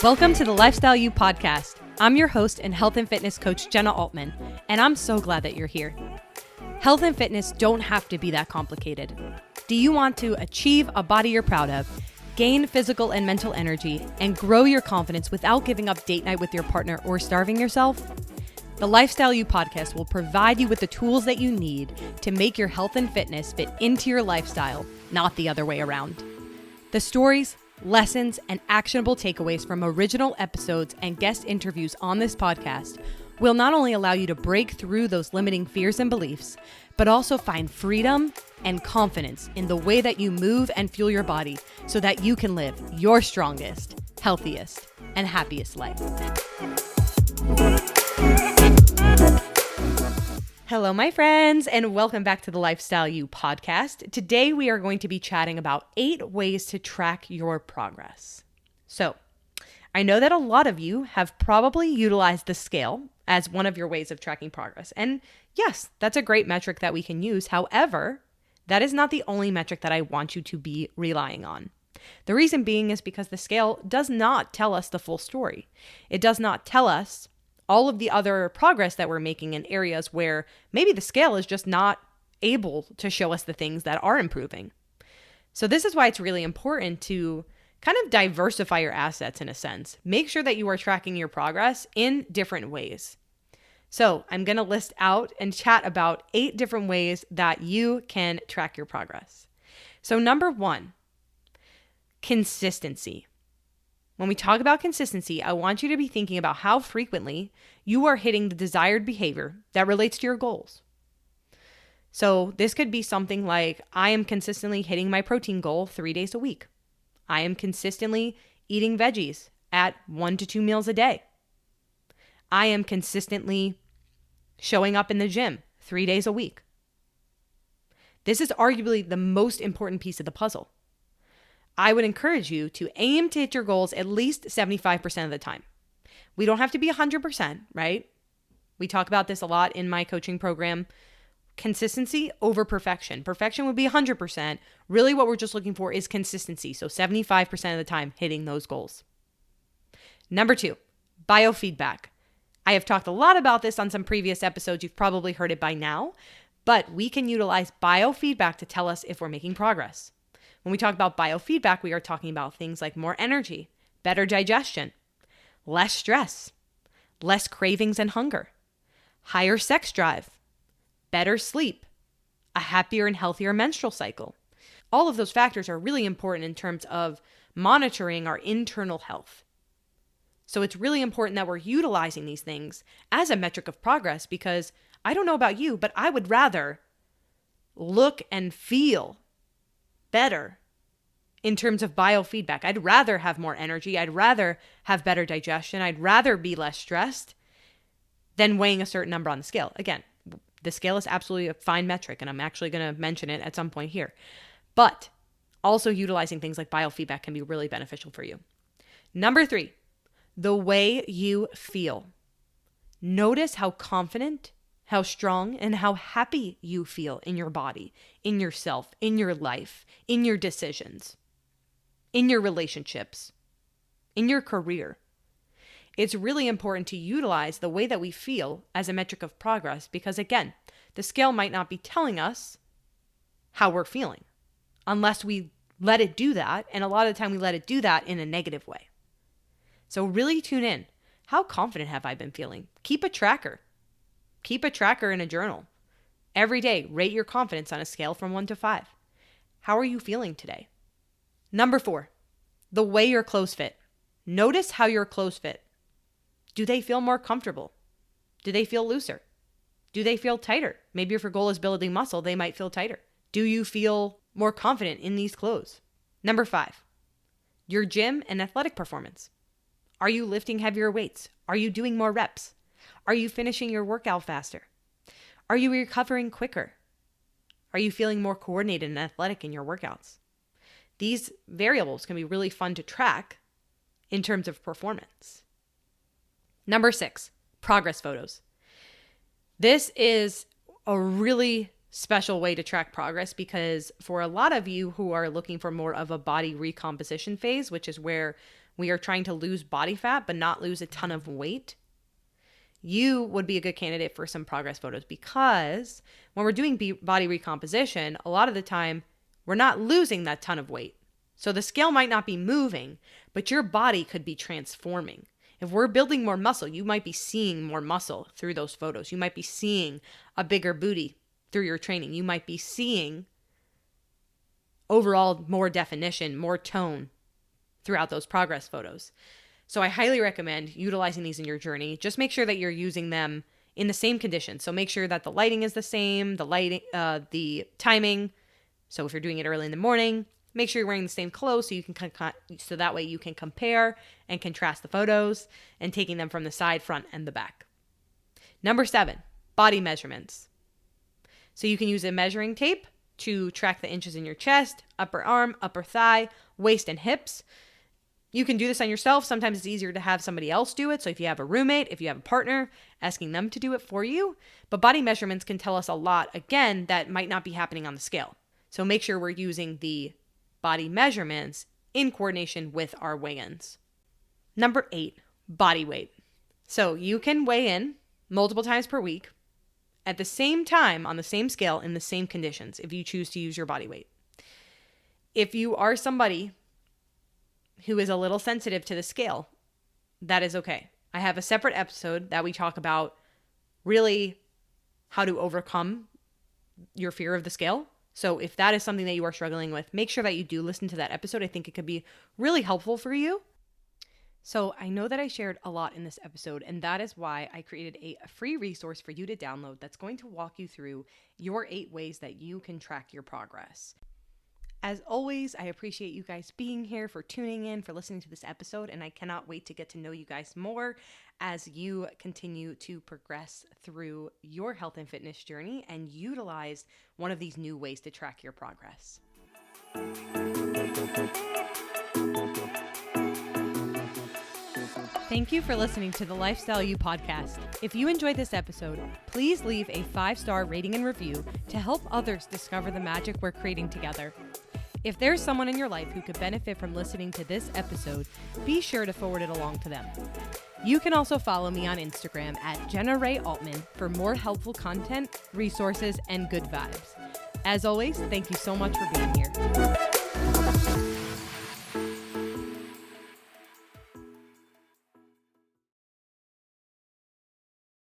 Welcome to the Lifestyle You podcast. I'm your host and health and fitness coach, Jenna Altman, and I'm so glad that you're here. Health and fitness don't have to be that complicated. Do you want to achieve a body you're proud of, gain physical and mental energy, and grow your confidence without giving up date night with your partner or starving yourself? The Lifestyle You podcast will provide you with the tools that you need to make your health and fitness fit into your lifestyle, not the other way around. The stories, lessons, and actionable takeaways from original episodes and guest interviews on this podcast will not only allow you to break through those limiting fears and beliefs, but also find freedom and confidence in the way that you move and fuel your body so that you can live your strongest, healthiest, and happiest life. Hello, my friends, and welcome back to the Lifestyle You podcast. Today, we are going to be chatting about 8 ways to track your progress. So, I know that a lot of you have probably utilized the scale as one of your ways of tracking progress. And yes, that's a great metric that we can use. However, that is not the only metric that I want you to be relying on. The reason being is because the scale does not tell us the full story. It does not tell us all of the other progress that we're making in areas where maybe the scale is just not able to show us the things that are improving. So this is why it's really important to kind of diversify your assets in a sense. Make sure that you are tracking your progress in different ways. So I'm going to list out and chat about 8 different ways that you can track your progress. So number 1, consistency. When we talk about consistency, I want you to be thinking about how frequently you are hitting the desired behavior that relates to your goals. So this could be something like, I am consistently hitting my protein goal 3 days a week. I am consistently eating veggies at 1 to 2 meals a day. I am consistently showing up in the gym 3 days a week. This is arguably the most important piece of the puzzle. I would encourage you to aim to hit your goals at least 75% of the time. We don't have to be 100%, right? We talk about this a lot in my coaching program. Consistency over perfection. Perfection would be 100%. Really what we're just looking for is consistency. So 75% of the time hitting those goals. Number 2, biofeedback. I have talked a lot about this on some previous episodes. You've probably heard it by now, but we can utilize biofeedback to tell us if we're making progress. When we talk about biofeedback, we are talking about things like more energy, better digestion, less stress, less cravings and hunger, higher sex drive, better sleep, a happier and healthier menstrual cycle. All of those factors are really important in terms of monitoring our internal health. So it's really important that we're utilizing these things as a metric of progress, because I don't know about you, but I would rather look and feel better in terms of biofeedback. I'd rather have more energy. I'd rather have better digestion. I'd rather be less stressed than weighing a certain number on the scale. Again, the scale is absolutely a fine metric, and I'm actually going to mention it at some point here. But also utilizing things like biofeedback can be really beneficial for you. Number 3, the way you feel. Notice how confident, how strong, and how happy you feel in your body, in yourself, in your life, in your decisions, in your relationships, in your career. It's really important to utilize the way that we feel as a metric of progress, because again, the scale might not be telling us how we're feeling unless we let it do that. And a lot of the time we let it do that in a negative way. So really tune in. How confident have I been feeling? Keep a tracker. Keep a tracker in a journal. Every day, rate your confidence on a scale from 1 to 5. How are you feeling today? Number 4, the way your clothes fit. Notice how your clothes fit. Do they feel more comfortable? Do they feel looser? Do they feel tighter? Maybe if your goal is building muscle, they might feel tighter. Do you feel more confident in these clothes? Number 5, your gym and athletic performance. Are you lifting heavier weights? Are you doing more reps? Are you finishing your workout faster? Are you recovering quicker? Are you feeling more coordinated and athletic in your workouts? These variables can be really fun to track in terms of performance. Number 6, progress photos. This is a really special way to track progress because for a lot of you who are looking for more of a body recomposition phase, which is where we are trying to lose body fat but not lose a ton of weight, you would be a good candidate for some progress photos, because when we're doing body recomposition, a lot of the time we're not losing that ton of weight. So the scale might not be moving, but your body could be transforming. If we're building more muscle, you might be seeing more muscle through those photos. You might be seeing a bigger booty through your training. You might be seeing overall more definition, more tone throughout those progress photos. So I highly recommend utilizing these in your journey. Just make sure that you're using them in the same conditions. So make sure that the lighting is the same, the timing. So if you're doing it early in the morning, make sure you're wearing the same clothes so that way you can compare and contrast the photos, and taking them from the side, front, and the back. Number 7, body measurements. So you can use a measuring tape to track the inches in your chest, upper arm, upper thigh, waist, and hips. You can do this on yourself. Sometimes it's easier to have somebody else do it. So if you have a roommate, if you have a partner, asking them to do it for you. But body measurements can tell us a lot, again, that might not be happening on the scale. So make sure we're using the body measurements in coordination with our weigh-ins. Number 8, body weight. So you can weigh in multiple times per week at the same time on the same scale in the same conditions if you choose to use your body weight. If you are somebody who is a little sensitive to the scale, that is okay. I have a separate episode that we talk about really how to overcome your fear of the scale. So if that is something that you are struggling with, make sure that you do listen to that episode. I think it could be really helpful for you. So I know that I shared a lot in this episode, and that is why I created a free resource for you to download that's going to walk you through your 8 ways that you can track your progress. As always, I appreciate you guys being here, for tuning in, for listening to this episode, and I cannot wait to get to know you guys more as you continue to progress through your health and fitness journey and utilize one of these new ways to track your progress. Thank you for listening to the Lifestyle You podcast. If you enjoyed this episode, please leave a 5-star rating and review to help others discover the magic we're creating together. If there's someone in your life who could benefit from listening to this episode, be sure to forward it along to them. You can also follow me on Instagram at Jenna Ray Altman for more helpful content, resources, and good vibes. As always, thank you so much for being here.